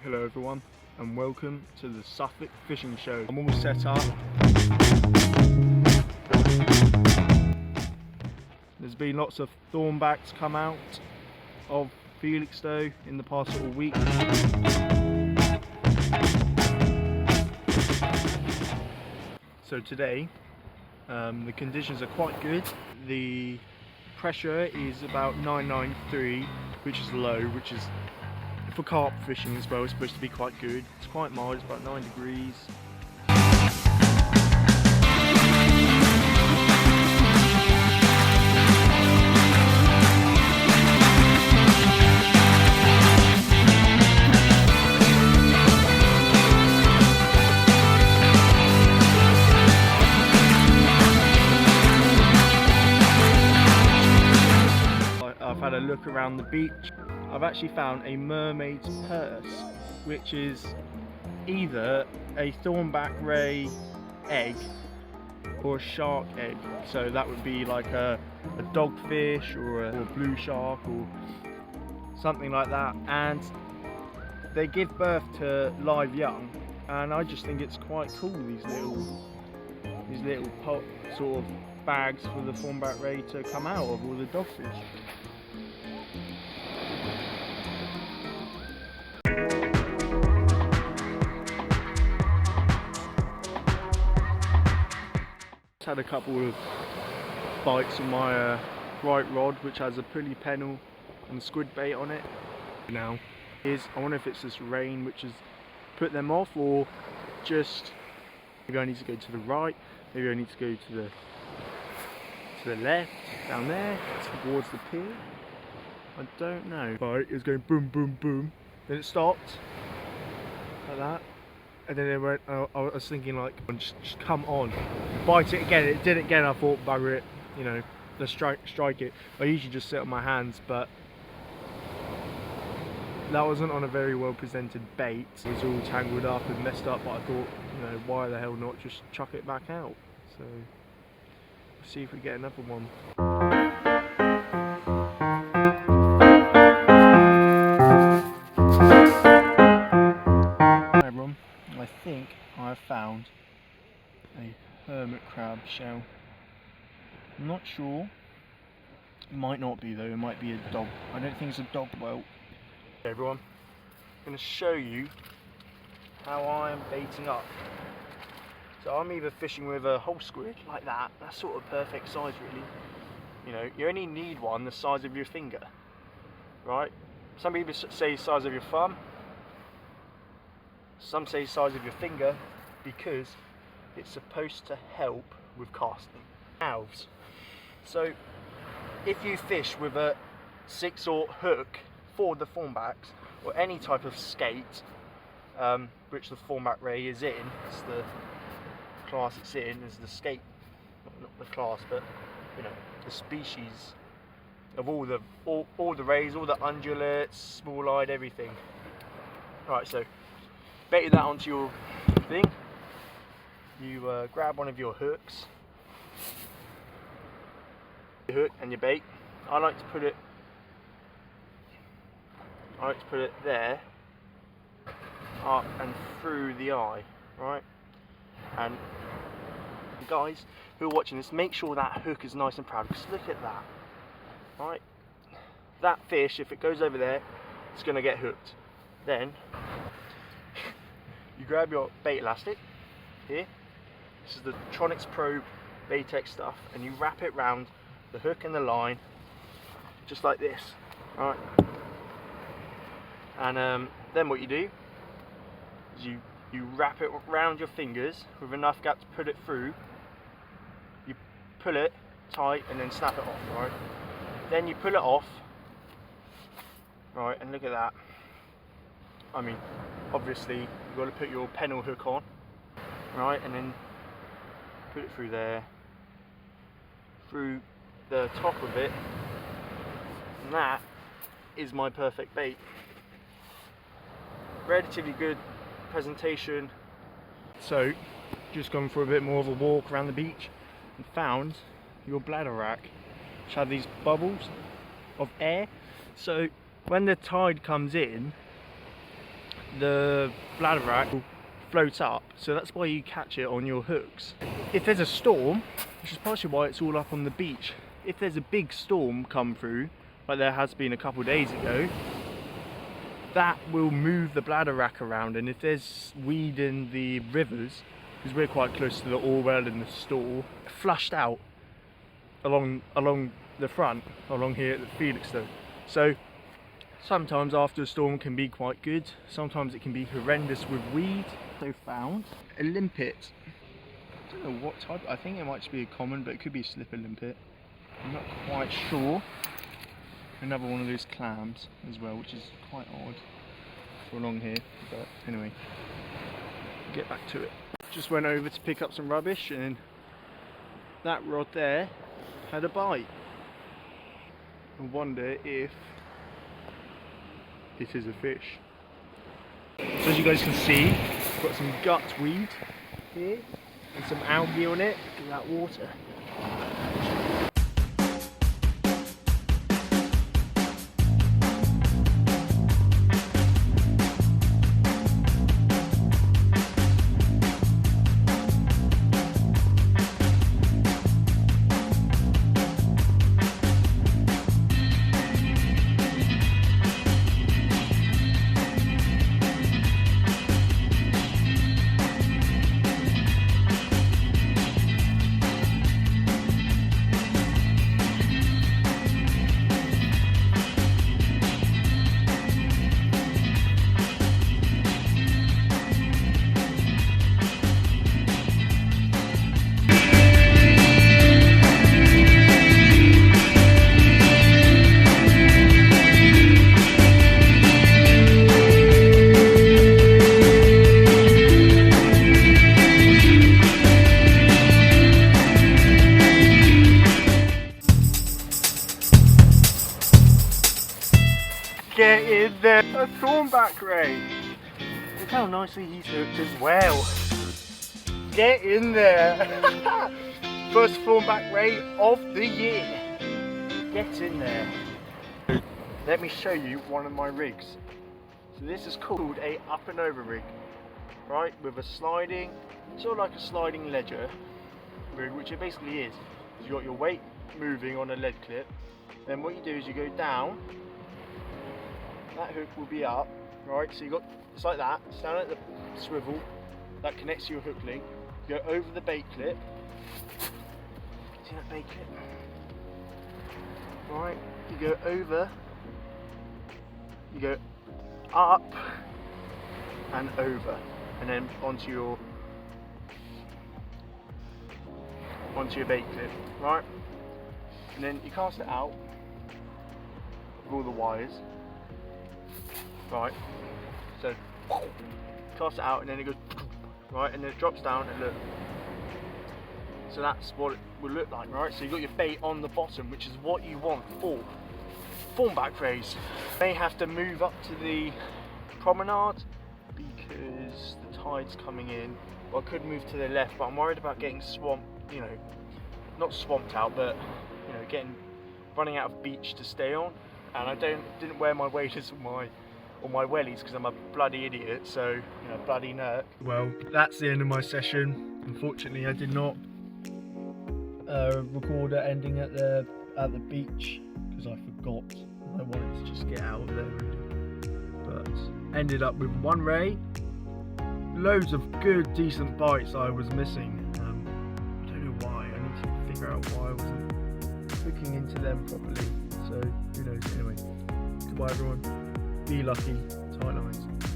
Hello everyone and welcome to the Suffolk Fishing Show. I'm all set up. There's been lots of thornbacks come out of Felixstowe in the past sort of week. So today the conditions are quite good. The pressure is about 993, which is low, which is for carp fishing as well. It's supposed to be quite good. It's quite mild, it's about 9 degrees. I've had a look around the beach. I've actually found a mermaid's purse, which is either a thornback ray egg or a shark egg. So that would be like a dogfish or a blue shark or something like that. And they give birth to live young, and I just think it's quite cool, these little pot sort of bags for the thornback ray to come out of, or the dogfish. Had a couple of bites on my bright rod, which has a pulley pennel and squid bait on it. Now I wonder if it's this rain which has put them off, or just maybe I need to go to the right, maybe I need to go to the left, down there towards the pier. I don't know. Bite is going boom boom boom, then it stopped like that. And then it went, I was thinking like, just come on, bite it again. It did it again. I thought, bugger it, you know, let's strike it. I usually just sit on my hands, but that wasn't on a very well presented bait. It was all tangled up and messed up, but I thought, you know, why the hell not just chuck it back out? So, let's see if we get another one. I think I have found a hermit crab shell. I'm not sure. It might not be though, it might be a dog. I don't think it's a dog whelk. Hey everyone, I'm going to show you how I am baiting up. So I'm either fishing with a whole squid like that, that's sort of perfect size really. You know, you only need one the size of your finger, right? Some people say the size of your thumb. Some say the size of your finger, because it's supposed to help with casting mouths. So if you fish with a 6/0 hook for the thornbacks, or any type of skate, which the thornback ray is in, it's the class it's in, is the skate, not the class, but you know, the species of all the rays, all the ungulates, small-eyed, everything. Alright, so baited that onto your thing. You grab one of your hooks, your hook and your bait. I like to put it there, up and through the eye, right? And guys who are watching this, make sure that hook is nice and proud, because look at that, right? That fish, if it goes over there, it's going to get hooked. Then you grab your bait elastic here, this is the Tronics Pro Baitex stuff, and you wrap it round the hook and the line, just like this, right? And then what you do is you wrap it round your fingers with enough gap to put it through, you pull it tight and then snap it off, right? Then you pull it off, right, and look at that. I mean, obviously you've got to put your pennel hook on, right, and then put it through there, through the top of it, and that is my perfect bait. Relatively good presentation. So, just gone for a bit more of a walk around the beach and found your bladder rack, which have these bubbles of air. So when the tide comes in, the bladderwrack will float up, so that's why you catch it on your hooks. If there's a storm, which is partially why it's all up on the beach, if there's a big storm come through, like there has been a couple of days ago, that will move the bladderwrack around, and if there's weed in the rivers, because we're quite close to the Orwell and the store, flushed out along the front, along here at the Felixstowe. So sometimes after a storm can be quite good, sometimes it can be horrendous with weed. So found a limpet. I don't know what type, I think it might just be a common, but it could be a slipper limpet. I'm not quite sure. Another one of those clams as well, which is quite odd for along here, but anyway, get back to it. Just went over to pick up some rubbish, and that rod there had a bite. I wonder if it is a fish. So as you guys can see, I've got some gut weed here and some algae on it. Look at that water. Get in there! A Thornback ray! Look how nicely he's hooked as well. Get in there! First Thornback ray of the year. Get in there. Let me show you one of my rigs. So this is called a up and over rig. Right, with a sliding, sort of like a sliding ledger rig, which it basically is. You've got your weight moving on a lead clip. Then what you do is you go down. That hook will be up, right? So you got, it's like that, it's down at the swivel, that connects to your hook link. You go over the bait clip. See that bait clip? Right, you go over, you go up and over, and then onto your bait clip, right? And then you cast it out with all the wires. Right, so cast it out and then it goes right, and then it drops down and look. So that's what it will look like, right? So you've got your bait on the bottom, which is what you want for Thornback rays. May have to move up to the promenade because the tide's coming in. Well, I could move to the left, but I'm worried about getting swamped, you know, not swamped out, but you know, running out of beach to stay on. And I didn't wear my waders on my wellies because I'm a bloody idiot, so you know, bloody nerd. Well, that's the end of my session. Unfortunately, I did not record it ending at the beach because I forgot. I wanted to just get out of there really. But ended up with one ray, loads of good decent bites I was missing. I don't know why. I need to figure out why I wasn't hooking into them properly. So who knows? Anyway, goodbye everyone. Be lucky, tight lines.